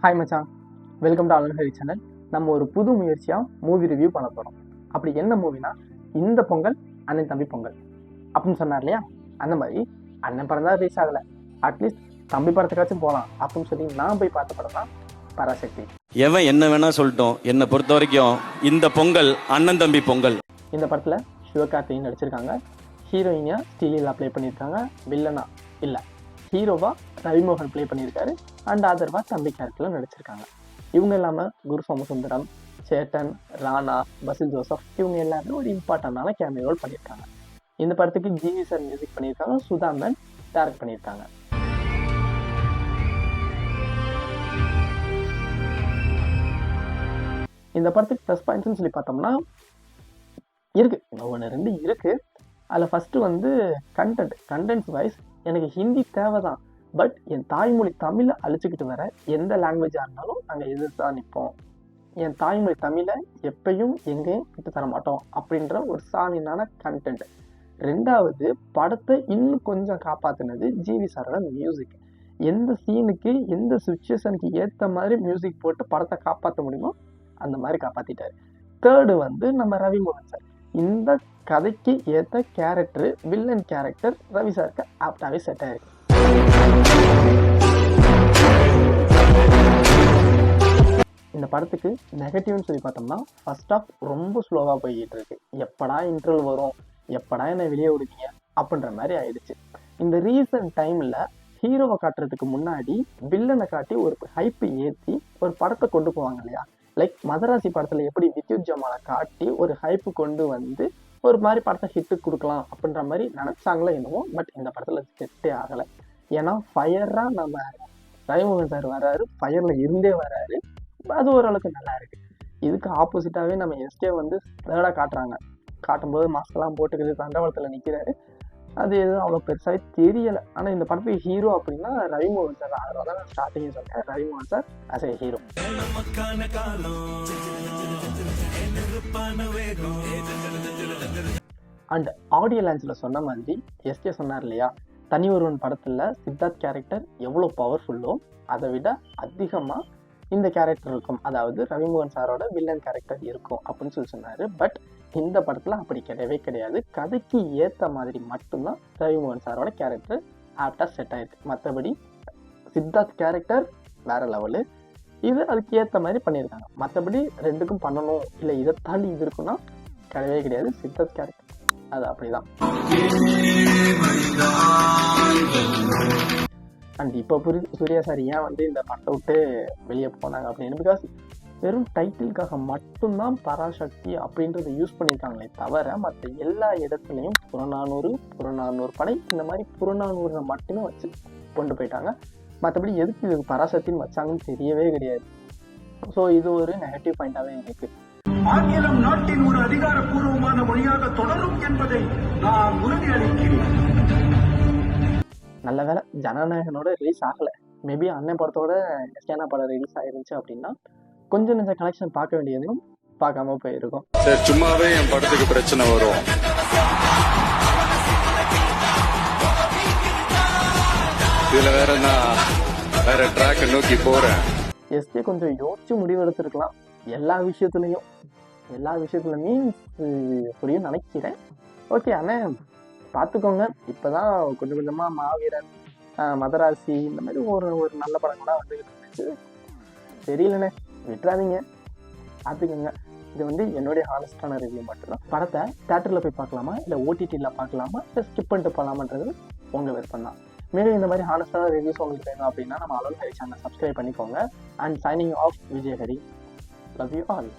Hi மச்சான், welcome to அலன்ஹரி channel. நம்ம ஒரு புது முயற்சியாக மூவி ரிவ்யூ பண்ண போகிறோம். அப்படி என்ன மூவினா, இந்த பொங்கல் அண்ணன் தம்பி பொங்கல் அப்படின்னு சொன்னார் இல்லையா, அந்த மாதிரி அண்ணன் படம் தான் ரிலீஸ் ஆகலை, அட்லீஸ்ட் தம்பி படத்துக்காச்சும் போகலாம் அப்படின்னு சொல்லி நான் போய் பார்த்த படம் தான் பராசக்தி. எவன் என்ன வேணா சொல்லட்டும், என்னை பொறுத்த வரைக்கும் இந்த பொங்கல் அண்ணன் தம்பி பொங்கல். இந்த படத்தில் சிவகார்த்திகேயன் நடிச்சிருக்காங்க. ஹீரோயினியா ஸ்ரீலீலா ப்ளே பண்ணியிருக்காங்க. வில்லனா இல்லை, ஹீரோவா ரவிமோகன் ப்ளே பண்ணியிருக்காரு. அண்ட் ஆதர்வா தம்பி கேரக்டரில் நடிச்சிருக்காங்க. இவங்க இல்லாமல் குரு சோமசுந்தரம், சேட்டன், ராணா, பசில் ஜோசப் இவங்க எல்லாருமே ஒரு இம்பார்ட்டண்டான கேமியோ ரோல் பண்ணியிருக்காங்க. இந்த படத்துக்கு ஜிவி சார் மியூசிக் பண்ணியிருக்காங்க, சுதா மேன் டைரக்ட் பண்ணியிருக்காங்க. இந்த படத்துக்கு ப்ளஸ் பாயிண்ட்ஸ்னு சொல்லி பார்த்தோம்னா இருக்கு, ஒன்று ரெண்டு இருக்கு. அதில் ஃபஸ்ட்டு வந்து கண்டென்ட்ஸ் வைஸ் எனக்கு ஹிந்தி தேவை தான், பட் என் தாய்மொழி தமிழை அழிச்சுக்கிட்டு வர எந்த லாங்குவேஜாக இருந்தாலும் நாங்கள் எதிர்த்து தான் நிற்போம், என் தாய்மொழி தமிழை எப்பயும் எங்கேயும் விட்டு தர மாட்டோம் அப்படின்ற ஒரு சாலினான கண்டென்ட். ரெண்டாவது, படத்தை இன்னும் கொஞ்சம் காப்பாற்றினது ஜிவி சாரோட மியூசிக். எந்த சீனுக்கு எந்த சுச்சுவேஷனுக்கு ஏற்ற மாதிரி மியூசிக் போட்டு படத்தை காப்பாற்ற முடியுமோ அந்த மாதிரி காப்பாற்றிட்டாரு. தேர்டு வந்து நம்ம ரவிமோகன் சார். இந்த கதைக்கு ஏற்ற கேரக்டர், வில்லன் கேரக்டர் ரவி சாருக்கு ஆப்டாகவே செட் ஆயிருக்கு. இந்த படத்துக்கு நெகட்டிவ்னு சொல்லி பார்த்தோம்னா, ஃபர்ஸ்ட் ஆஃப் ரொம்ப ஸ்லோவாக போய்கிட்டு இருக்கு. எப்படா இன்டர்வல் வரும், எப்படா என்னை வெளியே விடுவீங்க அப்படின்ற மாதிரி ஆயிடுச்சு. இந்த ரீசன்ட் டைமில் ஹீரோவை காட்டுறதுக்கு முன்னாடி வில்லனை காட்டி ஒரு ஹைப்பு ஏற்றி ஒரு படத்தை கொண்டு போவாங்க இல்லையா, லைக் மதராசி படத்தில் எப்படி வித்யுத் ஜமாலை காட்டி ஒரு ஹைப்பு கொண்டு வந்து ஒரு மாதிரி படத்தை ஹிட்டு கொடுக்கலாம் அப்படின்ற மாதிரி நினச்சாங்களோ என்னவோ, பட் இந்த படத்தில் செட்டே ஆகலை. ஏன்னா ஃபயராக நம்ம ரவிமோகன் சார் வராரு, ஃபயரில் இருந்தே வராரு, அது ஓரளவுக்கு நல்லா இருக்குது. இதுக்கு ஆப்போசிட்டாகவே நம்ம எஸ்கே வந்து தேர்டாக காட்டும்போது மாஸ்கெல்லாம் போட்டுக்கிட்டு தண்டவாளத்தில் நிற்கிறாரு. அது எதுவும் அவ்வளோ பெருசாக தெரியலை. ஆனால் இந்த படத்துக்கு ஹீரோ அப்படின்னா ரவிமோகன் சார். அதனால தான் நான் ஸ்டார்டிங்கே சொல்கிறேன், Ravi Mohan sir as a hero. And audio லான்ச்சில் சொன்ன மாதிரி எஸ்கே சொன்னார் இல்லையா, தனி ஒருவன் படத்தில் சித்தார்த் கேரக்டர் எவ்வளோ பவர்ஃபுல்லோ அதை விட அதிகமாக இந்த கேரக்டர் இருக்கும், அதாவது ரவிமோகன் சாரோட வில்லன் கேரக்டர் இருக்கும் அப்படின்னு சொல்லி சொன்னார். பட் இந்த படத்தில் அப்படி கிடையவே கிடையாது. கதைக்கு ஏற்ற மாதிரி மட்டும்தான் ரவிமோகன் சாரோட கேரக்டர் ஆப்டாக செட் ஆயிருக்கு. மற்றபடி சித்தார்த் கேரக்டர் வேற லெவலு, இது அதுக்கு ஏற்ற மாதிரி பண்ணியிருக்காங்க. மற்றபடி ரெண்டுக்கும் பண்ணணும் இல்லை இதை தாண்டி இது இருக்குன்னா கிடையவே கிடையாது. சித்தார்த் கேரக்டர் அது அப்படிதான். அண்ட் இப்போ சூர்யா சார் ஏன் வந்து இந்த படத்தை விட்டு வெளியே போனாங்க அப்படின்னு, பிகாஸ் வெறும் டைட்டிலுக்காக மட்டும்தான் பராசக்தி அப்படின்றத யூஸ் பண்ணியிருக்காங்களே தவிர மற்ற எல்லா இடத்துலையும் புறநானூறு படை இந்த மாதிரி புறநானூறு மட்டுமே வச்சு கொண்டு போயிட்டாங்க. மற்றபடி எதுக்கு இது பராசக்தின்னு வச்சாங்கன்னு தெரியவே கிடையாது. ஸோ இது ஒரு நெகட்டிவ் பாயிண்டாகவே இருக்கு. ஆங்கிலம் நாட்டின் ஒரு அதிகாரப்பூர்வமான மொழியாக தொடரும் என்பதை நான் உறுதியளிக்கிறேன். நல்ல வேலை ஜனநாயகனோட ரிலீஸ் ஆகலை. மேபி அண்ணன் படத்தோட எஸ்கேனா படம் ரிலீஸ் ஆகிருந்துச்சு அப்படின்னா கொஞ்சம் நெஞ்ச கலெக்ஷன் பார்க்க வேண்டியதும் பார்க்காம போயிருக்கும். சரி, சும்மாவே என் படத்துக்கு பிரச்சனை வரும். இதுல வேற ட்ராக் நோக்கி போறேன். எஸ்கே கொஞ்சம் யோசிச்சு முடிவு எடுத்துருக்கலாம் எல்லா விஷயத்துலையும் மீன்ஸ் புரியும் நினைக்கிறேன். ஓகே அண்ணன் பார்த்துக்கோங்க, இப்போதான் கொஞ்சம் கொஞ்சமாக மாவீரன், மதராசி இந்த மாதிரி ஒரு நல்ல படங்களாக வந்துக்கிட்டு இருந்துச்சு. தெரியலண்ணே, விட்டுறாதீங்க, பார்த்துக்கோங்க. இது வந்து என்னுடைய ஹானஸ்டான ரிவ்யூ மட்டும்தான். படத்தை தேட்டரில் போய் பார்க்கலாமா இல்லை ஓடிடியில் பார்க்கலாமா இல்லை ஸ்கிப் பண்ணிட்டு போகலாமான்றது உங்கள் விருப்பம் தான். மேலும் இந்த மாதிரி ஹானஸ்டான ரிவ்யூஸ் உங்களுக்கு வேணும் அப்படின்னா நம்ம அலன்ஹரி சேனலை சப்ஸ்கிரைப் பண்ணிக்கோங்க. And signing off Vijay Hari. Love you all.